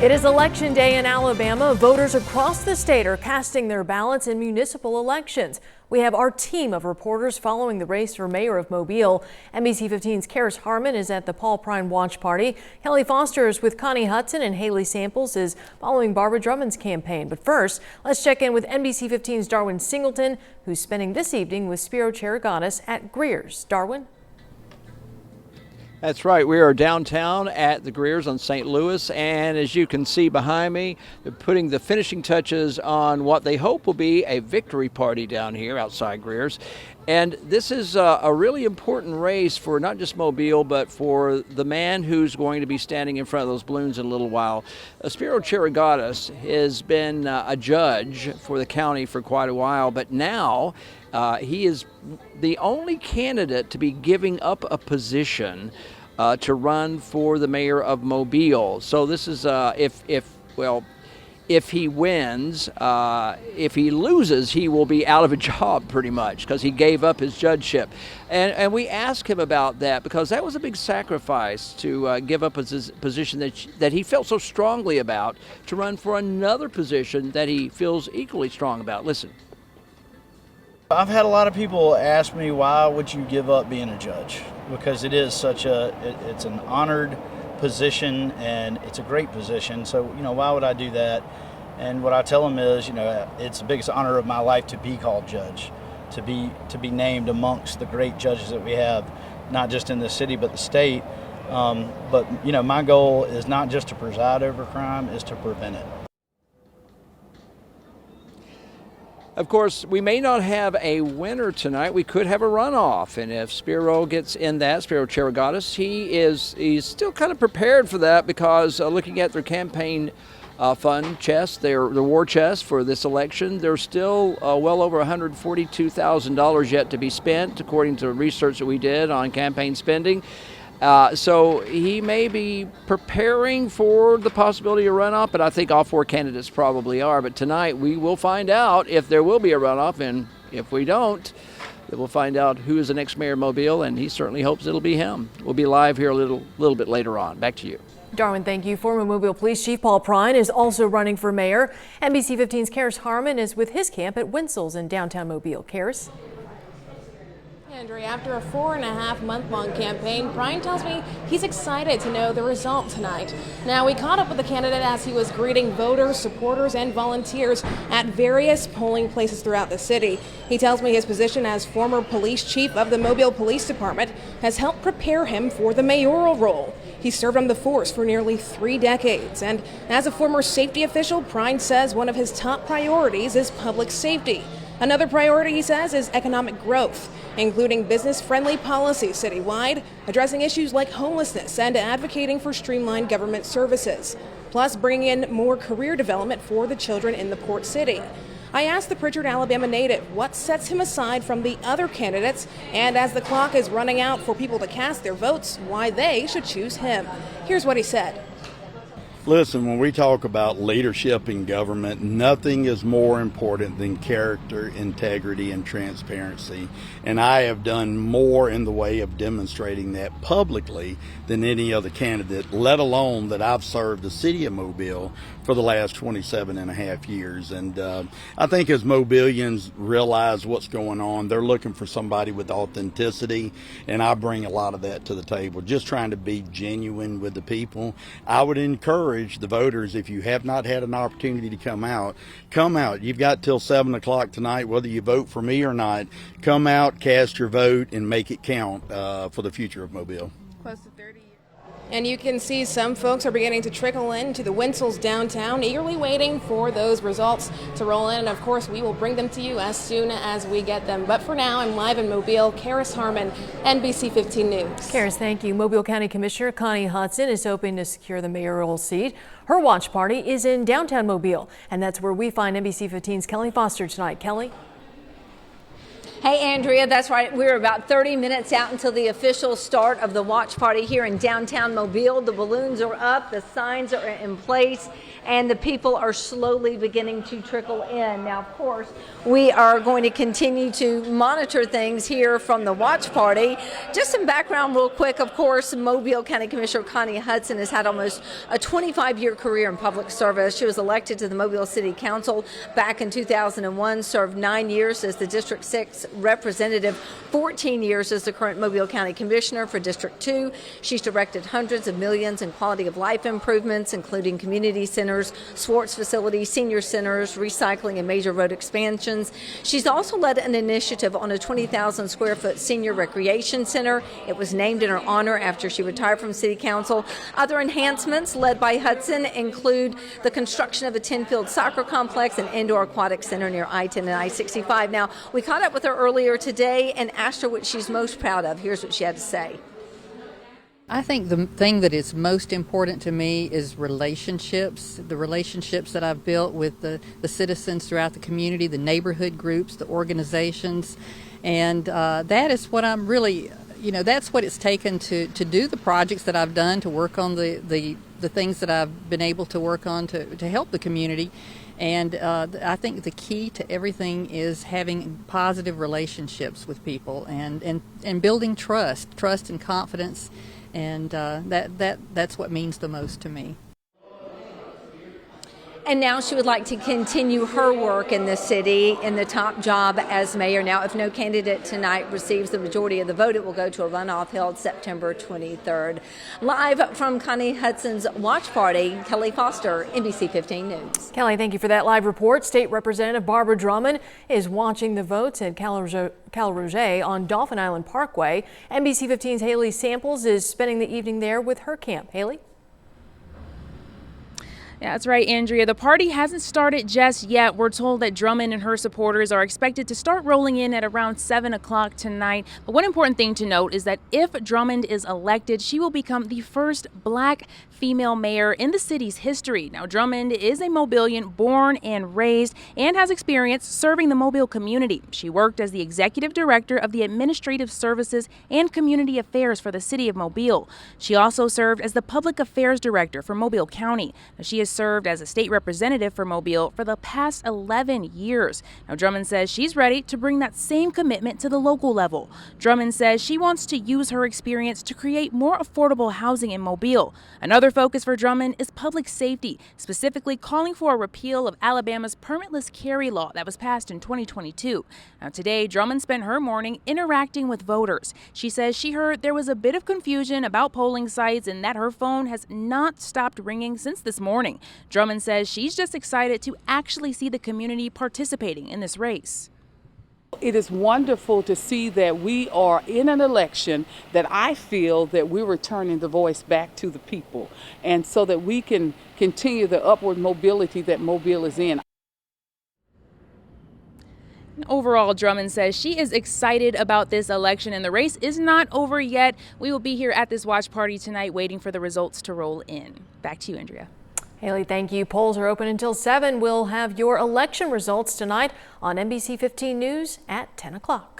It is Election Day in Alabama. Voters across the state are casting their ballots in municipal elections. We have our team of reporters following the race for mayor of Mobile. NBC 15's Karis Harmon is at the Prine watch party. Kelly Foster is with Connie Hudson, and Haley Samples is following Barbara Drummond's campaign. But first, let's check in with NBC 15's Darwin Singleton, who's spending this evening with Spiro Cheragotus at Greer's. Darwin? That's right. We are downtown at the Greer's on St. Louis, and as you can see behind me, they're putting the finishing touches on what they hope will be a victory party down here outside Greer's. And this is a really important race for not just Mobile, but for the man who's going to be standing in front of those balloons in a little while. Spiro Cheragotus has been a judge for the county for quite a while, but now he is the only candidate to be giving up a position to run for the mayor of Mobile. So this is if he wins, if he loses, he will be out of a job pretty much because he gave up his judgeship. And we asked him about that because that was a big sacrifice to give up his position that he felt so strongly about to run for another position that he feels equally strong about. Listen. I've had a lot of people ask me, why would you give up being a judge? Because it is it's an honored position and it's a great position. So, why would I do that? And what I tell them is, it's the biggest honor of my life to be called judge, to be named amongst the great judges that we have, not just in the city, but the state. But my goal is not just to preside over crime, is to prevent it. Of course, we may not have a winner tonight. We could have a runoff, and if Spiro gets in that, Spiro Cheragotus, he's still kind of prepared for that because looking at their campaign fund chest, their war chest for this election, there's still well over $142,000 yet to be spent, according to research that we did on campaign spending. So he may be preparing for the possibility of runoff, but I think all four candidates probably are. But tonight we will find out if there will be a runoff, and if we don't, then we'll find out who is the next mayor of Mobile, and he certainly hopes it'll be him. We'll be live here a little bit later on. Back to you. Darwin, thank you. Former Mobile Police Chief Prine is also running for mayor. NBC 15's Karis Harmon is with his camp at Winsel's in downtown Mobile. Karis? Andrea, after a 4.5-month-long campaign, Prine tells me he's excited to know the result tonight. Now, we caught up with the candidate as he was greeting voters, supporters, and volunteers at various polling places throughout the city. He tells me his position as former police chief of the Mobile Police Department has helped prepare him for the mayoral role. He served on the force for nearly 3 decades, and as a former safety official, Prine says one of his top priorities is public safety. Another priority, he says, is economic growth, including business-friendly policies citywide, addressing issues like homelessness and advocating for streamlined government services, plus bringing in more career development for the children in the port city. I asked the Pritchard, Alabama native what sets him aside from the other candidates, and as the clock is running out for people to cast their votes, why they should choose him. Here's what he said. Listen, when we talk about leadership in government, nothing is more important than character, integrity, and transparency. And I have done more in the way of demonstrating that publicly than any other candidate, let alone that I've served the city of Mobile for the last 27 and a half years. And I think as Mobilians realize what's going on, they're looking for somebody with authenticity, and I bring a lot of that to the table, just trying to be genuine with the people. I would encourage the voters, if you have not had an opportunity to come out, come out. You've got till 7 o'clock tonight, whether you vote for me or not. Come out, cast your vote, and make it count for the future of Mobile. Close to 30 years. And you can see some folks are beginning to trickle into the Winsel's downtown, eagerly waiting for those results to roll in. And of course, we will bring them to you as soon as we get them. But for now, I'm live in Mobile. Karis Harmon, NBC 15 News. Karis, thank you. Mobile County Commissioner Connie Hudson is hoping to secure the mayoral seat. Her watch party is in downtown Mobile, and that's where we find NBC 15's Kelly Foster tonight. Kelly? Hey, Andrea, that's right. We're about 30 minutes out until the official start of the watch party here in downtown Mobile. The balloons are up, the signs are in place, and the people are slowly beginning to trickle in. Now, of course, we are going to continue to monitor things here from the watch party. Just some background real quick. Of course, Mobile County Commissioner Connie Hudson has had almost a 25-year career in public service. She was elected to the Mobile City Council back in 2001, served 9 years as the District 6 representative, 14 years as the current Mobile County Commissioner for District 2. She's directed hundreds of millions in quality of life improvements, including community centers, sports facilities, senior centers, recycling, and major road expansions. She's also led an initiative on a 20,000 square foot senior recreation center. It was named in her honor after she retired from City Council. Other enhancements led by Hudson include the construction of a 10-field soccer complex and indoor aquatic center near I-10 and I-65. Now, we caught up with her earlier today and asked her what she's most proud of. Here's what she had to say. I think the thing that is most important to me is relationships, the relationships that I've built with the citizens throughout the community, the neighborhood groups, the organizations, and that is what I'm really, that's what it's taken to do the projects that I've done, to work on the things that I've been able to work on to help the community. And I think the key to everything is having positive relationships with people and building trust and confidence, and that's what means the most to me. And now she would like to continue her work in the city in the top job as mayor. Now, if no candidate tonight receives the majority of the vote, it will go to a runoff held September 23rd. Live from Connie Hudson's watch party, Kelly Foster, NBC 15 News. Kelly, thank you for that live report. State Representative Barbara Drummond is watching the votes at Cal Roget on Dauphin Island Parkway. NBC 15's Haley Samples is spending the evening there with her camp. Haley? Yeah, that's right, Andrea. The party hasn't started just yet. We're told that Drummond and her supporters are expected to start rolling in at around 7 o'clock tonight. But one important thing to note is that if Drummond is elected, she will become the first black female mayor in the city's history. Now, Drummond is a Mobilian born and raised and has experience serving the Mobile community. She worked as the executive director of the Administrative Services and Community Affairs for the city of Mobile. She also served as the public affairs director for Mobile County. Now, she has served as a state representative for Mobile for the past 11 years. Now, Drummond says she's ready to bring that same commitment to the local level. Drummond says she wants to use her experience to create more affordable housing in Mobile. Another focus for Drummond is public safety, specifically calling for a repeal of Alabama's permitless carry law that was passed in 2022. Now, today, Drummond spent her morning interacting with voters. She says she heard there was a bit of confusion about polling sites and that her phone has not stopped ringing since this morning. Drummond says she's just excited to actually see the community participating in this race. It is wonderful to see that we are in an election that I feel that we're returning the voice back to the people, and so that we can continue the upward mobility that Mobile is in. Overall, Drummond says she is excited about this election, and the race is not over yet. We will be here at this watch party tonight waiting for the results to roll in. Back to you, Andrea. Haley, thank you. Polls are open until 7. We'll have your election results tonight on NBC 15 News at 10 o'clock.